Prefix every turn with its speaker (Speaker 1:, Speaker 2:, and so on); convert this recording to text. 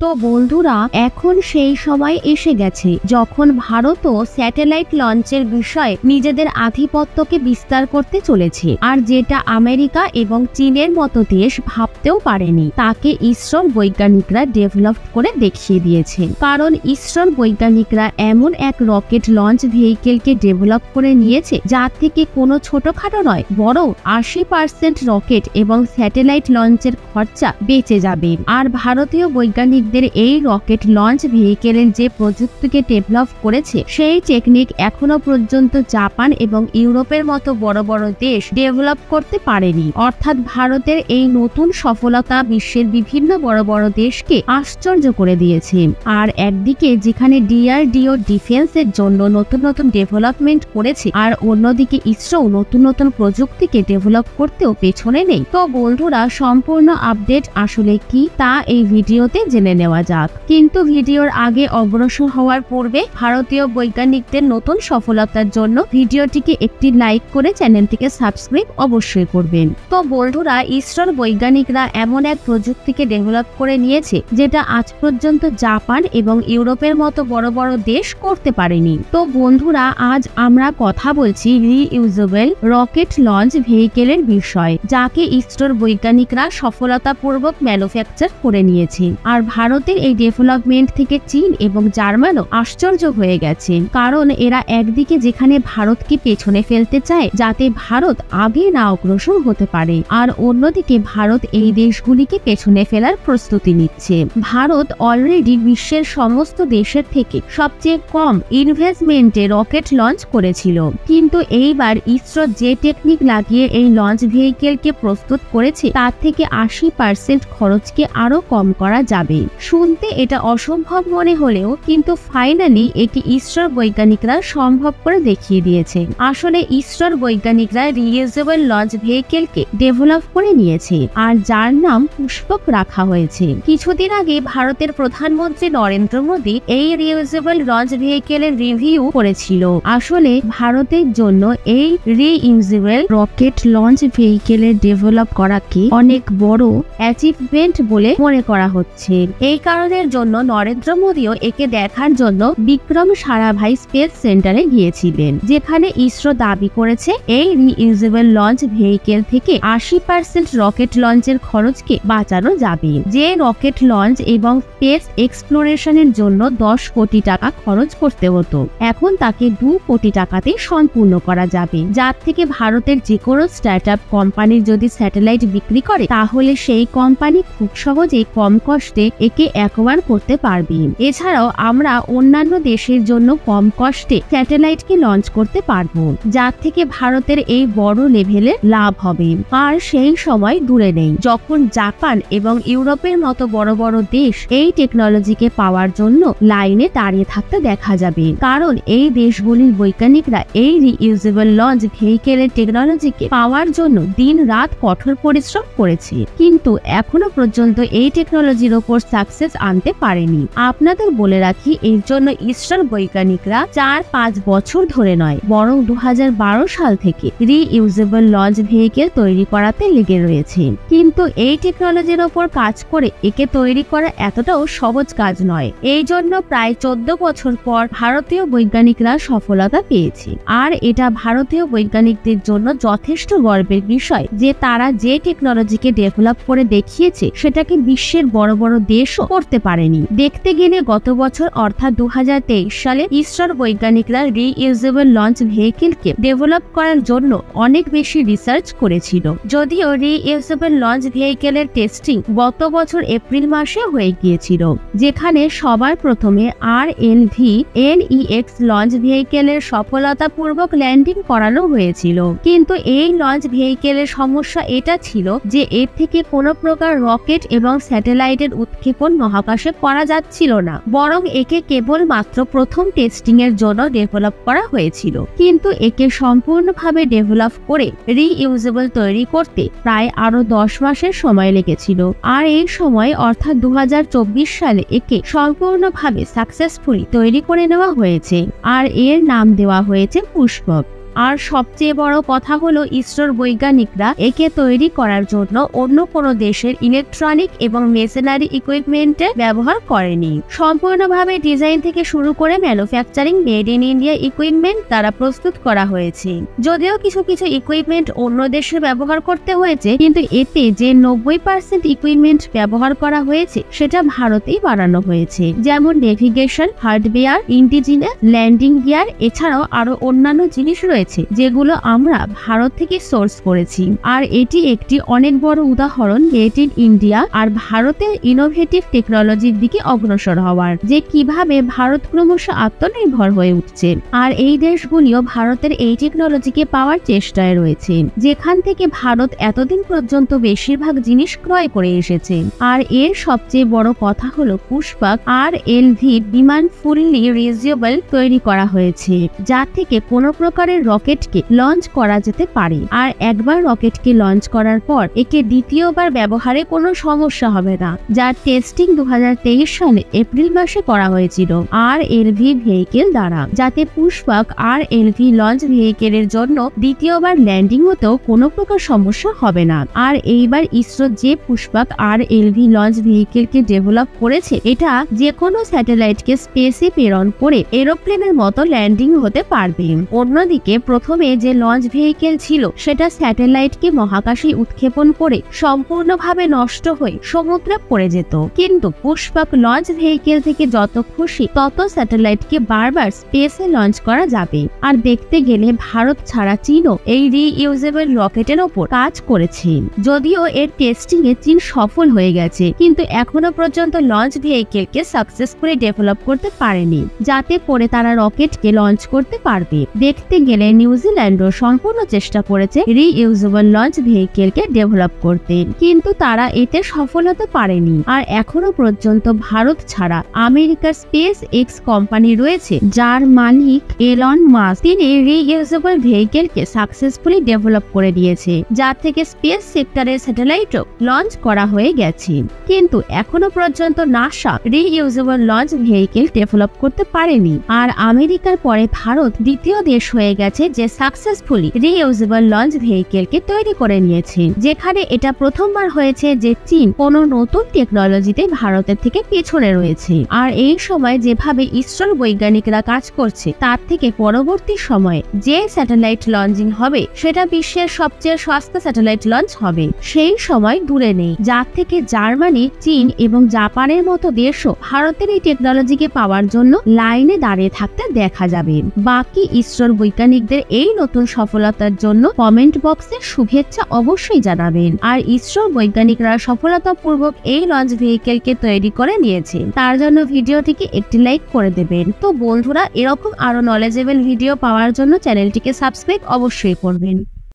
Speaker 1: তো বন্ধুরা, এখন সেই সময় এসে গেছে যখন ভারতও স্যাটেলাইট লঞ্চের বিষয়ে নিজেদের আধিপত্যকে বিস্তার করতে চলেছে। আর যেটা আমেরিকা এবং চীনের মতো দেশ ভাবতেও পারেনি, তাকে ইসরোর বৈজ্ঞানিকরা ডেভেলপ করে দেখিয়ে দিয়েছে। কারণ ইসরোর বৈজ্ঞানিকরা এমন এক রকেট লঞ্চ ভেহিকেলকে ডেভেলপ করে নিয়েছে, যার থেকে কোনো ছোটখাটো নয়, বরং 80% রকেট এবং স্যাটেলাইট লঞ্চের খরচা বেঁচে যাবে। আর ভারতীয় বৈজ্ঞানিক এই রকেট লঞ্চ ভেহিকেলের যে প্রযুক্তিকে ডেভেলপ করেছে, সেই টেকনিক এখনো পর্যন্ত জাপান এবং ইউরোপের মতো বড় বড় দেশ ডেভেলপ করতে পারেনি। অর্থাৎ ভারতের এই নতুন সফলতা বিশ্বের বিভিন্ন বড় বড় দেশকে আশ্চর্য করে দিয়েছে। আর একদিকে যেখানে ডিআরডিও ডিফেন্সের জন্য নতুন নতুন ডেভেলপমেন্ট করেছে, আর অন্যদিকে ইসরো নতুন নতুন প্রযুক্তিকে ডেভেলপ করতেও পেছনে নেই। তো বন্ধুরা, সম্পূর্ণ আপডেট আসলে কি তা এই ভিডিওতে জেনে নেওয়া যাক। কিন্তু ভিডিওর আগে অগ্রসর হওয়ার পূর্বে ভারতীয় বৈজ্ঞানিকদের নতুন সফলতার জন্য ভিডিওটিকে একটি লাইক করে চ্যানেলটিকে সাবস্ক্রাইব অবশ্যই করবেন। তো বন্ধুরা, ইসরোর বৈজ্ঞানিকরা এমন এক প্রযুক্তিকে ডেভেলপ করে নিয়েছে, যেটা আজ পর্যন্ত জাপান এবং ইউরোপের মতো বড় বড় দেশ করতে পারেনি। তো বন্ধুরা, আজ আমরা কথা বলছি রিইউজেবল রকেট লঞ্চ ভেহিকেলের বিষয়, যাকে ইসরোর বৈজ্ঞানিকরা সফলতাপূর্বক ম্যানুফ্যাকচার করে নিয়েছে। আর ভারতের এই ডেভেলপমেন্ট থেকে চীন এবং জার্মানও আশ্চর্য হয়ে গেছে। কারণ এরা একদিকে যেখানে ভারতকে পেছনে ফেলতে চায়, যাতে ভারত আগে না অগ্রসর হতে পারে, আর অন্যদিকে ভারত এই দেশগুলিকে পেছনে ফেলার প্রস্তুতি নিচ্ছে। ভারত অলরেডি বিশ্বের সমস্ত দেশের থেকে সবচেয়ে কম ইনভেস্টমেন্টে রকেট লঞ্চ করেছিল। কিন্তু এইবার ইসরো যে টেকনিক লাগিয়ে এই লঞ্চ ভেহিকেলকে প্রস্তুত করেছে, তার থেকে 80% খরচকে আরো কম করা যাবে। শুনতে এটা অসম্ভব মনে হলেও কিন্তু ফাইনালি এটি ইসরোর বৈজ্ঞানিকরা সম্ভব করে দেখিয়ে দিয়েছে। আসলে ইসরোর বৈজ্ঞানিকরা রিইউজেবল লঞ্চ ভেহিকেলকে ডেভেলপ করে নিয়েছে, আর যার নাম পুষ্পক রাখা হয়েছে। কিছুদিন আগে ভারতের প্রধানমন্ত্রী নরেন্দ্র মোদী এই রিইউজেবল লঞ্চ ভেহিকেলের রিভিউ করেছিল। আসলে ভারতের জন্য এই রিইউজেবল রকেট লঞ্চ ভেহিকেলের ডেভেলপ করাকে অনেক বড় অ্যাচিভমেন্ট বলে মনে করা হচ্ছে। এই কারণের জন্য নরেন্দ্র মোদীও একে দেখার জন্য বিক্রম সারাভাই স্পেস সেন্টারে গিয়েছিলেন, যেখানে ইসরো দাবি করেছে এই রিইউজেবল লঞ্চ ভেহিকেল থেকে 80% রকেট লঞ্চের খরচকে বাঁচানো যাবে। যে রকেট লঞ্চ এবং স্পেস এক্সপ্লোরেশনের জন্য 10 কোটি টাকা খরচ করতে হতো, এখন তাকে 2 কোটি টাকাতে সম্পূর্ণ করা যাবে। যার থেকে ভারতের যে কোনো স্টার্টআপ কোম্পানি যদি স্যাটেলাইট বিক্রি করে, তাহলে সেই কোম্পানি খুব সহজেই কম কষ্টে একে অ্যাকোয়ার করতে পারবে। এছাড়াও আমরা অন্যান্য দেশের জন্য কম কষ্টে স্যাটেলাইটকে লঞ্চ করতে পারবো, যার থেকে ভারতের এই বড় লেভেলের লাভ হবে। আর সেই সময় দূরে নেই যখন জাপান এবং ইউরোপের মতো বড় বড় দেশ এই টেকনোলজিকে পাওয়ার জন্য লাইনে দাঁড়িয়ে থাকতে দেখা যাবে। কারণ এই দেশগুলির বৈজ্ঞানিকরা এই রিইউজেবল লঞ্চ ভেহিকেলের টেকনোলজিকে পাওয়ার জন্য দিন রাত কঠোর পরিশ্রম করেছে, কিন্তু এখনো পর্যন্ত এই টেকনোলজির ওপর সাকসেস আনতে পারেনি। আপনাদের বলে রাখি, এর জন্য ইসরোর বৈজ্ঞানিকরা 4-5 বছর ধরে নয়, বরং 2012 সাল থেকে রিইউজেবল লঞ্চ ভেহিকেল তৈরি করাতে লেগে রয়েছে। কিন্তু এই টেকনোলজির ওপর কাজ করে একে তৈরি করা এতটাও সহজ কাজ নয়। এই জন্য প্রায় 14 বছর পর ভারতীয় বৈজ্ঞানিকরা সফলতা পেয়েছে। আর এটা ভারতীয় বৈজ্ঞানিকদের জন্য যথেষ্ট গর্বের বিষয় যে তারা যে টেকনোলজিকে ডেভেলপ করে দেখিয়েছে, সেটাকে বিশ্বের বড় বড় দেশও করতে পারেনি। দেখতে গেলে গত বছর অর্থাৎ 2023 সালে ইসরোর বৈজ্ঞানিকরা রিইউজেবল লঞ্চ ভেহিকেলকে ডেভেলপ করার জন্য অনেক বেশি রিসার্চ করেছিল। যদিও রিইউজেবল লঞ্চ ভেহিকেলের টেস্টিং গত বছর এপ্রিল মাসে হয়ে গিয়েছিল, যেখানে সবার প্রথমে RLV-NEX লঞ্চ ভেহিকেলের সফলতাপূর্বক ল্যান্ডিং করানো হয়েছিল। কিন্তু এই লঞ্চ ভেহিকেলের সমস্যা এটা ছিল যে এর থেকে কোনো প্রকার রকেট এবং স্যাটেলাইটের উৎক্ষেপণ মহাকাশে করা যাচ্ছিল না, বরং একে কেবল মাত্র প্রথম টেস্টিং এর জন্য ডেভেলপ করা হয়েছিল। কিন্তু একে সম্পূর্ণভাবে ডেভেলপ করে রিইউজেবল তৈরি করতে প্রায় আরো 10 মাসের সময় লেগেছিল। আর এই সময় অর্থাৎ 2024 সালে একে সম্পূর্ণভাবে সাকসেসফুলি তৈরি করে নেওয়া হয়েছে, আর এর নাম দেওয়া হয়েছে পুষ্পক। আর সবচেয়ে বড় কথা হলো ইসরোর বৈজ্ঞানিকরা একে তৈরি করার জন্য অন্য কোনো দেশের ইলেকট্রনিক এবং মেশিনারি ইকুইপমেন্টের ব্যবহার করেনি। সম্পূর্ণভাবে ডিজাইন থেকে শুরু করে manufacturing made in India equipment দ্বারা প্রস্তুত করা হয়েছে। যদিও কিছু কিছু ইকুইপমেন্ট অন্য দেশে ব্যবহার করতে হয়েছে, কিন্তু এতে যে 90% ইকুইপমেন্ট ব্যবহার করা হয়েছে সেটা ভারতেই বানানো হয়েছে। যেমন navigation hardware, indigenous landing gear, এছাড়াও আরো অন্যান্য জিনিস রয়েছে যেগুলো আমরা ভারত থেকে সোর্স করেছি। আর এটি একটি অনেক বড় উদাহরণ মেড ইন ইন্ডিয়া আর ভারতের ইনোভেটিভ টেকনোলজির দিকে অগ্রসর হওয়ার, যে কিভাবে ভারত ক্রমশ আত্মনির্ভর হয়ে উঠছে। আর এই দেশগুলিও ভারতের এই টেকনোলজিকে পাওয়ার চেষ্টায় রয়েছে, যেখান থেকে ভারত এতদিন পর্যন্ত বেশিরভাগ জিনিস ক্রয় করে এসেছে। আর এর সবচেয়ে বড় কথা হলো পুষ্পক RLV বিমান ফুললি রিউজেবল তৈরি করা হয়েছে, যা থেকে কোনো প্রকারের রকেটকে লঞ্চ করা যেতে পারে। আর একবার রকেটকে লঞ্চ করার পর একে দ্বিতীয়বার ব্যবহারে কোনো সমস্যা হবে না, যার টেস্টিং 2023 সালে এপ্রিল মাসে করা হয়েছিল RLV ভেহিকেল দ্বারা, যাতে পুষ্পক RLV লঞ্চ ভেহিকেলের জন্য দ্বিতীয়বার ল্যান্ডিং হতেও কোনো প্রকার সমস্যা হবে না। আর এইবার ইসরো যে পুষ্পক RLV লঞ্চ ভেহিকেলকে ডেভেলপ করেছে, এটা যে কোনো স্যাটেলাইটকে স্পেসে প্রেরণ করে এরোপ্লেনের মতো ল্যান্ডিং হতে পারবে। অন্যদিকে প্রথমে যে লঞ্চ ভেহিকেল ছিল সেটা স্যাটেলাইটকে মহাকাশে উৎক্ষেপণ করে সম্পূর্ণভাবে নষ্ট হয়ে সমুদ্রে পড়ে যেত, কিন্তু পুষ্পক লঞ্চ ভেহিকেল থেকে যত খুশি তত স্যাটেলাইটকে বারবার স্পেসে লঞ্চ করা যাবে। আর দেখতে গেলে ভারত ছাড়া চীনও এই রিইউজেবল রকেটের ওপর কাজ করেছে। যদিও এর টেস্টিং এ চীন সফল হয়ে গেছে, কিন্তু এখনো পর্যন্ত লঞ্চ ভেহিকেলকে সাকসেসফুলি ডেভেলপ করতে পারেনি, যাতে করে তারা রকেটকে লঞ্চ করতে পারবে। দেখতে গেলে নিউজিল্যান্ডও সম্পূর্ণ চেষ্টা করেছে রিইউজেবল লঞ্চ ভেহিকেলকে ডেভেলপ করতে, কিন্তু তারা এতে সফল হতে পারেনি। আর এখনো পর্যন্ত ভারত ছাড়া আমেরিকার স্পেস এক্স কোম্পানি রয়েছে, যার মালিক এলন মাস্ক, তিনি রিইউজেবল ভেহিকেলকে সাকসেসফুলি ডেভেলপ করে দিয়েছে, যা থেকে স্পেস সেক্টরের স্যাটেলাইটও লঞ্চ করা হয়ে গেছে। কিন্তু এখনো পর্যন্ত NASA reusable launch vehicle develop করতে পারেনি। আর আমেরিকার পরে ভারত দ্বিতীয় দেশ হয়ে গেছে যে সাকসেসফুলি রিইউজেবল লঞ্চ ভেহিকেলকে তৈরি করে নিয়েছে, যেখানে এটা প্রথমবার হয়েছে যে চীন কোনো নতুন টেকনোলজিতে ভারতের থেকে পেছনে রয়েছে। আর এই সময় যেভাবে ইসরোর বৈজ্ঞানিকরা কাজ করছে, তার থেকে পরবর্তী সময়ে যে স্যাটেলাইট লঞ্চিং হবে সেটা বিশ্বের সবচেয়ে সস্তা স্যাটেলাইট লঞ্চ হবে, সেই সময় দূরে নেই, যার থেকে জার্মানি, চীন এবং জাপানের মতো দেশও ভারতের এই টেকনোলজিকে পাওয়ার জন্য লাইনে দাঁড়িয়ে থাকতে দেখা যাবে। বাকি ইসরোর বৈজ্ঞানিকদের এই নতুন সফলতার জন্য কমেন্ট বক্সে শুভেচ্ছা অবশ্যই জানাবেন। আর ইসরোর বৈজ্ঞানিকরা সফলতাপূর্বক এই লঞ্চ ভেহিকেলকে তৈরি করে নিয়েছে, তার জন্য ভিডিওটিকে একটি লাইক করে দেবেন। তো বন্ধুরা, এরকম আরো নলেজেবল ভিডিও পাওয়ার জন্য চ্যানেলটিকে সাবস্ক্রাইব অবশ্যই করবেন।